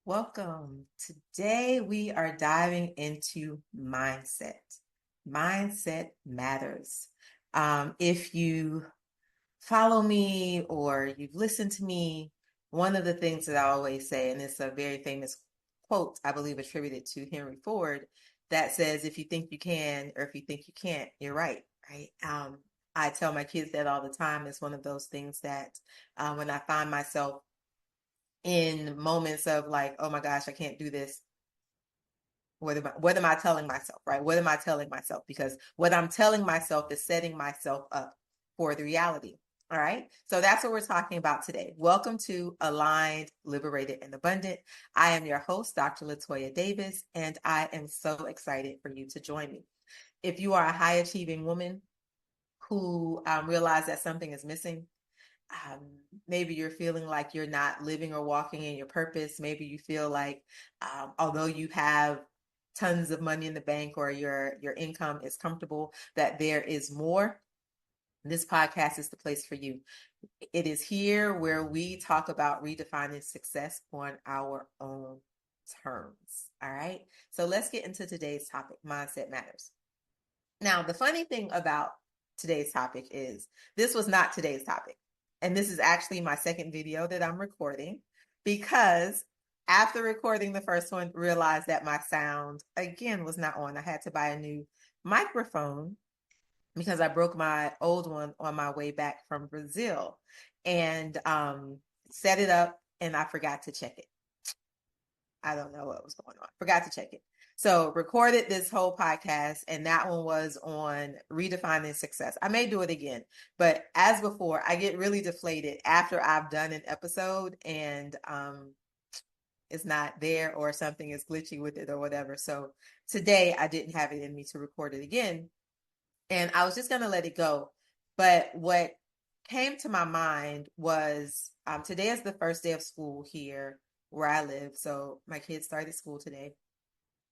Welcome. Today we are diving into mindset. Mindset matters. If you follow me or you've listened to me, one of the things that I always say, and it's a very famous quote, I believe attributed to Henry Ford, that says, if you think you can, or if you think you can't, you're right, right? I tell my kids that all the time. It's one of those things that when I find myself in moments of like, oh my gosh, I can't do this. What am I telling myself, right? What am I telling myself? Because what I'm telling myself is setting myself up for the reality. All right. So that's what we're talking about today. Welcome to Aligned, Liberated, and Abundant. I am your host, Dr. Toya Davis, and I am so excited for you to join me. If you are a high achieving woman who realize that something is missing, um, maybe you're feeling like you're not living or walking in your purpose. Maybe you feel like, although you have tons of money in the bank or your income is comfortable, that there is more. This podcast is the place for you. It is here where we talk about redefining success on our own terms. All right. So let's get into today's topic. Mindset matters. Now, the funny thing about today's topic is this was not today's topic. And this is actually my second video that I'm recording because after recording the first one, realized that my sound again was not on. I had to buy a new microphone because I broke my old one on my way back from Brazil and set it up and I forgot to check it. I don't know what was going on. Forgot to check it. So recorded this whole podcast, and that one was on redefining success. I may do it again, but as before, I get really deflated after I've done an episode and it's not there or something is glitchy with it or whatever. So today I didn't have it in me to record it again, and I was just gonna let it go. But what came to my mind was today is the first day of school here where I live. So my kids started school today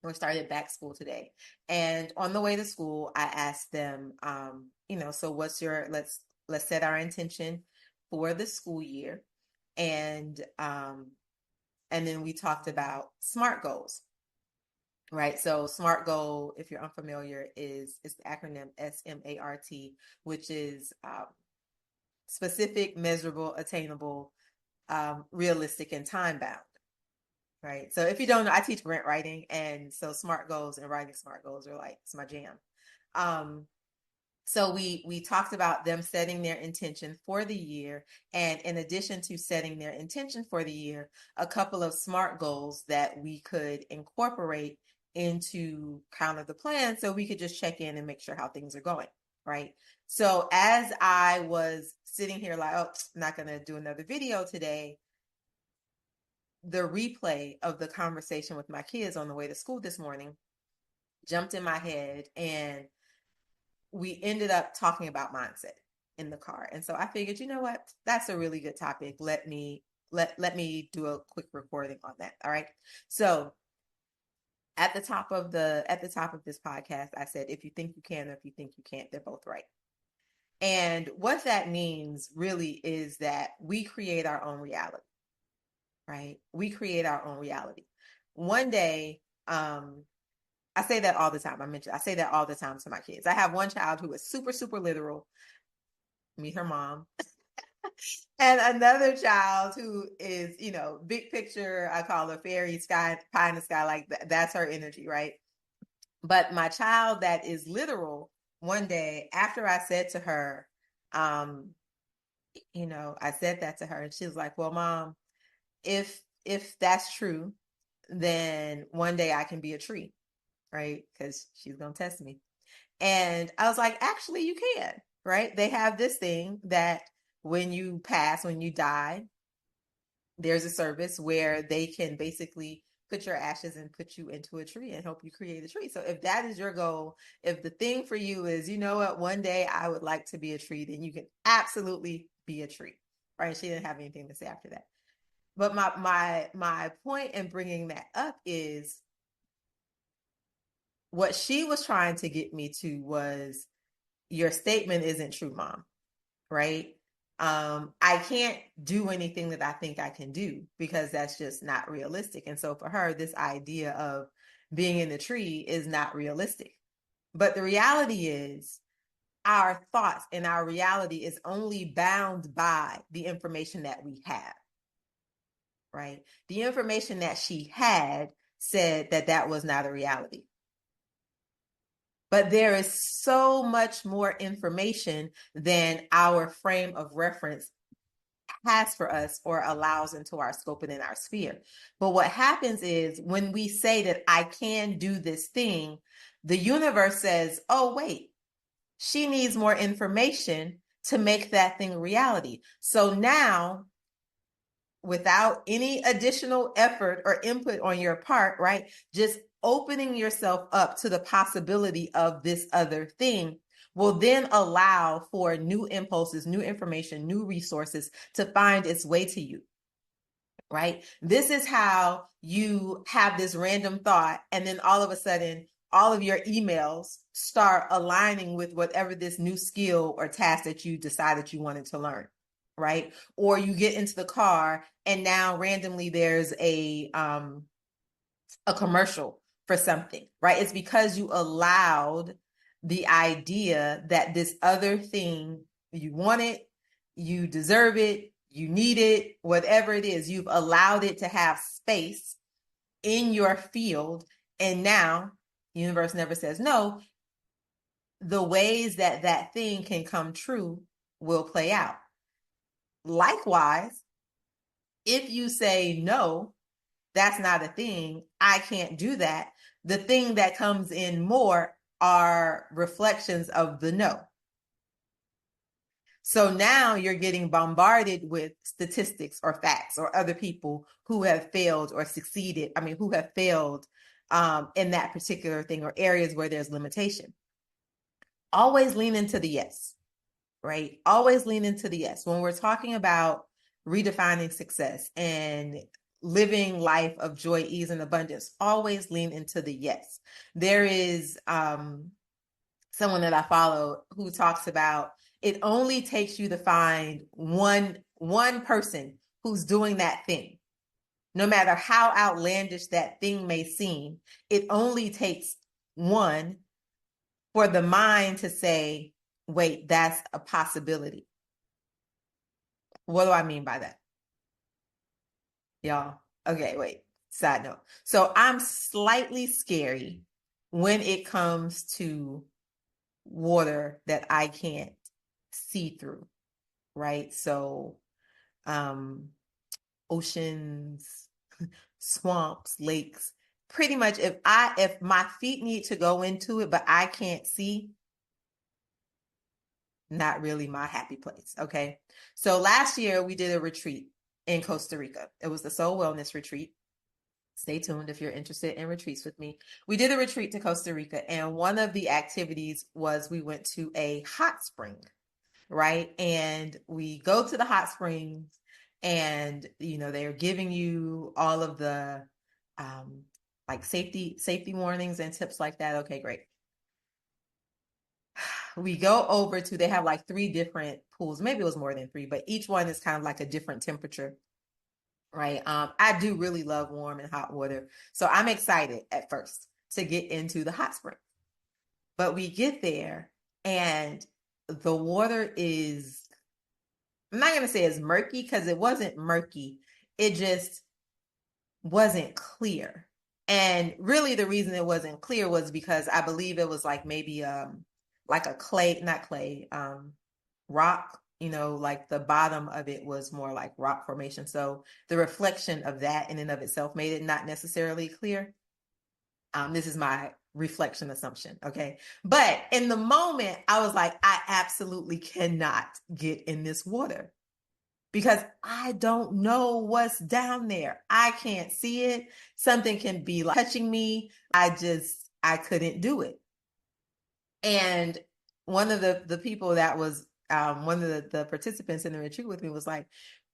or started back school today. And on the way to school, I asked them, so what's your, let's set our intention for the school year. And, and then we talked about SMART goals, right? So SMART goal, if you're unfamiliar, is the acronym SMART, which is specific, measurable, attainable, realistic, and time bound. Right. So if you don't know, I teach grant writing, and so SMART goals and writing SMART goals are like, it's my jam. Um, so we talked about them setting their intention for the year, and in addition to setting their intention for the year, a couple of SMART goals that we could incorporate into kind of the plan, so we could just check in and make sure how things are going. Right. So as I was sitting here like, oh, I'm not going to do another video today, the replay of the conversation with my kids on the way to school this morning jumped in my head, and we ended up talking about mindset in the car. And so I figured, you know what, that's a really good topic. Let me do a quick recording on that. All right. So at the top of this podcast, I said, if you think you can or if you think you can't, they're both right. And what that means really is that we create our own reality. Right? We create our own reality. One day, I say that all the time. I say that all the time to my kids. I have one child who is super, super literal. Meet her mom. And another child who is, big picture. I call her fairy sky, pie in the sky. Like that's her energy, right? But my child that is literal, one day after I said to her, um, I said that to her, and she was like, "Well, Mom, if that's true, then one day I can be a tree," right? Because she's gonna test me. And I was like, actually, you can, right? They have this thing that when you pass, when you die, there's a service where they can basically put your ashes and put you into a tree and help you create a tree. So if that is your goal, if the thing for you is, you know what, one day I would like to be a tree, then you can absolutely be a tree, right? She didn't have anything to say after that. But my point in bringing that up is what she was trying to get me to was, your statement isn't true, Mom, right? I can't do anything that I think I can do because that's just not realistic. And so for her, this idea of being in the tree is not realistic. But the reality is, our thoughts and our reality is only bound by the information that we have, right? The information that she had said that that was not a reality. But there is so much more information than our frame of reference has for us or allows into our scope and in our sphere. But what happens is when we say that I can do this thing, the universe says, oh, wait, she needs more information to make that thing a reality. So now, without any additional effort or input on your part, right? Just opening yourself up to the possibility of this other thing will then allow for new impulses, new information, new resources to find its way to you, right? This is how you have this random thought, and then all of a sudden, all of your emails start aligning with whatever this new skill or task that you decided you wanted to learn, right? Or you get into the car and now randomly there's a commercial for something, right? It's because you allowed the idea that this other thing, you want it, you deserve it, you need it, whatever it is, you've allowed it to have space in your field. And now the universe never says no. The ways that that thing can come true will play out. Likewise, if you say no, that's not a thing, I can't do that, the thing that comes in more are reflections of the no. So now you're getting bombarded with statistics or facts or other people who have failed or succeeded. I mean, who have failed in that particular thing or areas where there's limitation. Always lean into the yes, right? Always lean into the yes. When we're talking about redefining success and living life of joy, ease, and abundance, always lean into the yes. There is someone that I follow who talks about it only takes you to find one person who's doing that thing. No matter how outlandish that thing may seem, it only takes one for the mind to say, wait, that's a possibility. What do I mean by that? Y'all. Okay, wait. Side note. So I'm slightly scary when it comes to water that I can't see through, right? So oceans, swamps, lakes, pretty much if my feet need to go into it, but I can't see, not really my happy place. Okay. So last year we did a retreat in Costa Rica. It was the Soul Wellness Retreat. Stay tuned if you're interested in retreats with me. We did a retreat to Costa Rica, and one of the activities was we went to a hot spring, right? And we go to the hot springs, and they're giving you all of the like safety warnings and tips like that. Okay, great. We go over to, they have like 3 different pools. Maybe it was more than 3, but each one is kind of like a different temperature, right? I do really love warm and hot water. So I'm excited at first to get into the hot spring. But we get there and the water is, I'm not going to say it's murky because it wasn't murky. It just wasn't clear. And really the reason it wasn't clear was because I believe it was like maybe like a clay, not clay, rock, like the bottom of it was more like rock formation. So the reflection of that in and of itself made it not necessarily clear. This is my reflection assumption. Okay. But in the moment, I was like, I absolutely cannot get in this water because I don't know what's down there. I can't see it. Something can be like touching me. I couldn't do it. And one of the people that was one of the participants in the retreat with me was like,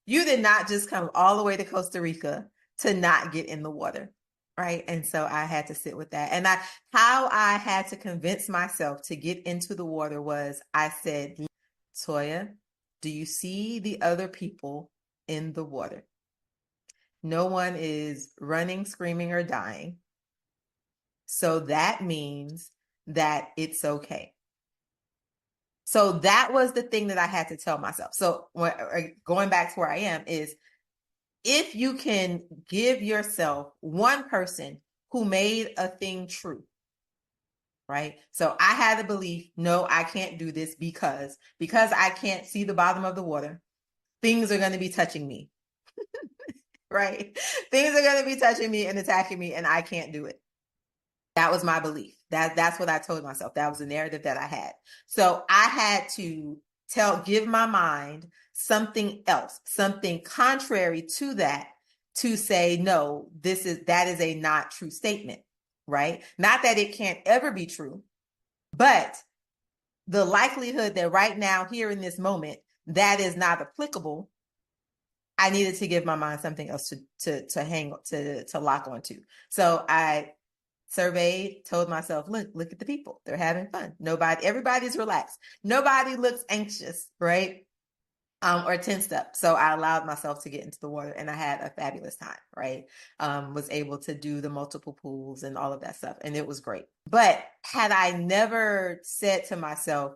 you did not just come all the way to Costa Rica to not get in the water. Right. And so I had to sit with that. And how I had to convince myself to get into the water was I said, Toya, Do you see the other people in the water? No one is running, screaming, or dying. So that means that it's okay. So that was the thing that I had to tell myself. So going back to where I am is, if you can give yourself one person who made a thing true, right? So I had the belief, no, I can't do this because I can't see the bottom of the water, things are going to be touching me, right? Things are going to be touching me and attacking me, and I can't do it. That was my belief. That's what I told myself. That was the narrative that I had. So I had to give my mind something else, something contrary to that, to say, no, that is a not true statement, right? Not that it can't ever be true, but the likelihood that right now, here in this moment, that is not applicable, I needed to give my mind something else to lock onto. So I surveyed, told myself, look at the people. They're having fun. Everybody's relaxed. Nobody looks anxious, right? Or tensed up. So I allowed myself to get into the water, and I had a fabulous time, right? Was able to do the multiple pools and all of that stuff. And it was great. But had I never said to myself,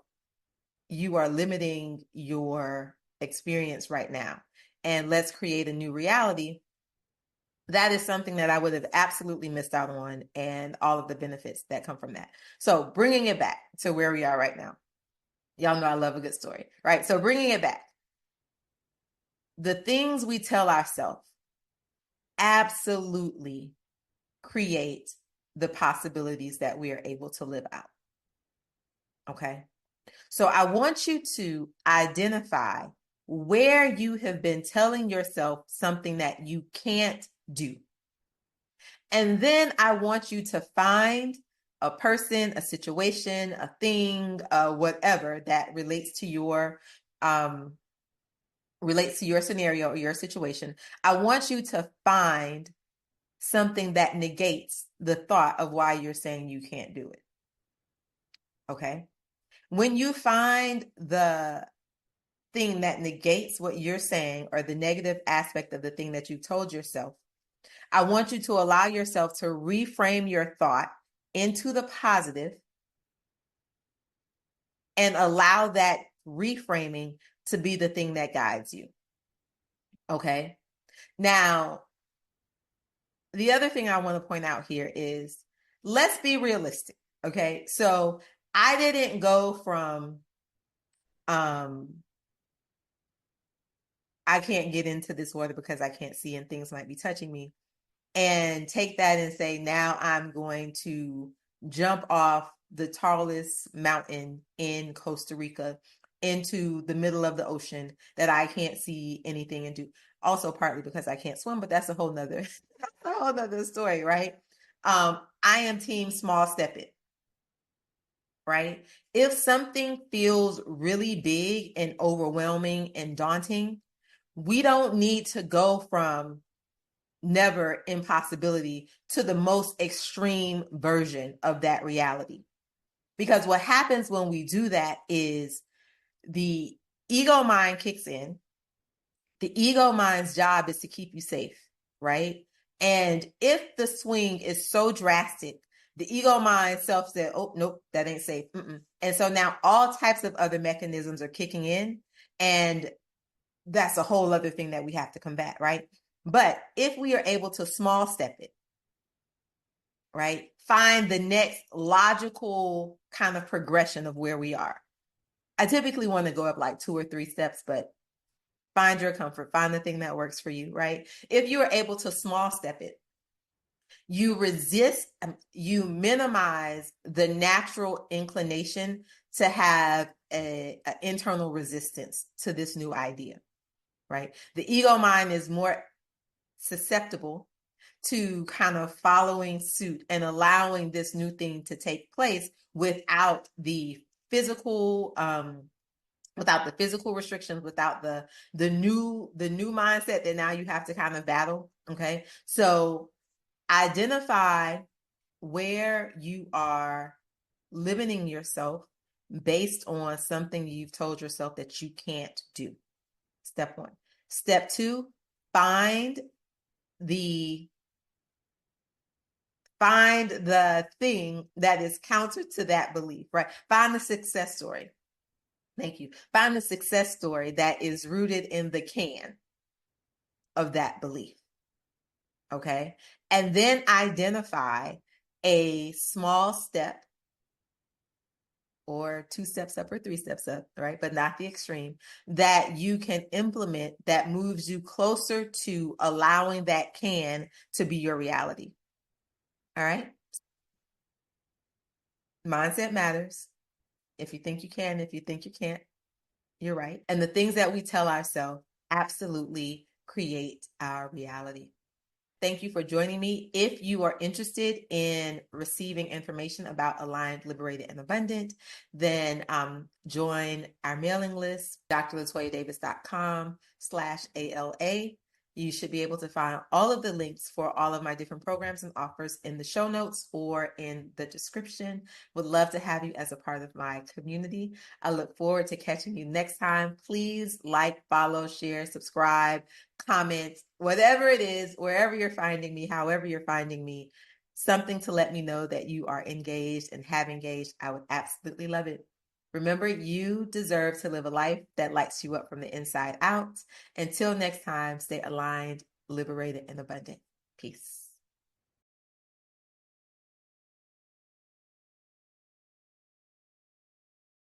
you are limiting your experience right now, and let's create a new reality, that is something that I would have absolutely missed out on, and all of the benefits that come from that. So bringing it back to where we are right now. Y'all know I love a good story, right? So bringing it back, the things we tell ourselves absolutely create the possibilities that we are able to live out. Okay. So I want you to identify where you have been telling yourself something that you can't do. And then I want you to find a person, a situation, a thing, whatever that relates to your scenario or your situation. I want you to find something that negates the thought of why you're saying you can't do it. Okay? When you find the thing that negates what you're saying, or the negative aspect of the thing that you told yourself, I want you to allow yourself to reframe your thought into the positive, and allow that reframing to be the thing that guides you. Okay? Now, the other thing I want to point out here is, let's be realistic. Okay? So I didn't go from, I can't get into this water because I can't see and things might be touching me, and take that and say, now I'm going to jump off the tallest mountain in Costa Rica into the middle of the ocean that I can't see anything and do. Also partly because I can't swim, but that's a whole nother story, right? I am team small step it, right? If something feels really big and overwhelming and daunting, we don't need to go from never impossibility to the most extreme version of that reality. Because what happens when we do that is the ego mind kicks in. The ego mind's job is to keep you safe, right? And if the swing is so drastic, the ego mind self said, oh, nope, that ain't safe. And so now all types of other mechanisms are kicking in, and that's a whole other thing that we have to combat, right? But if we are able to small step it, right, find the next logical kind of progression of where we are. I typically want to go up like 2 or 3 steps, but find your comfort, find the thing that works for you, right? If you are able to small step it, you you minimize the natural inclination to have an internal resistance to this new idea, right? The ego mind is more susceptible to kind of following suit and allowing this new thing to take place without the physical restrictions, without the new mindset that now you have to kind of battle. Okay, so identify where you are limiting yourself based on something you've told yourself that you can't do. Step one. Step two, find the thing that is counter to that belief, right? Find the success story. Thank you. Find the success story that is rooted in the can of that belief. Okay. And then identify a small step, or 2 steps up or 3 steps up, right? But not the extreme, that you can implement that moves you closer to allowing that can to be your reality. All right. Mindset matters. If you think you can, if you think you can't, you're right. And the things that we tell ourselves absolutely create our reality. Thank you for joining me. If you are interested in receiving information about Aligned, Liberated, and Abundant, then join our mailing list, drlatoyadavis.com/ALA. You should be able to find all of the links for all of my different programs and offers in the show notes or in the description. Would love to have you as a part of my community. I look forward to catching you next time. Please like, follow, share, subscribe, comment, whatever it is, wherever you're finding me, however you're finding me, something to let me know that you are engaged and have engaged. I would absolutely love it. Remember, you deserve to live a life that lights you up from the inside out. Until next time, stay aligned, liberated, and abundant. Peace.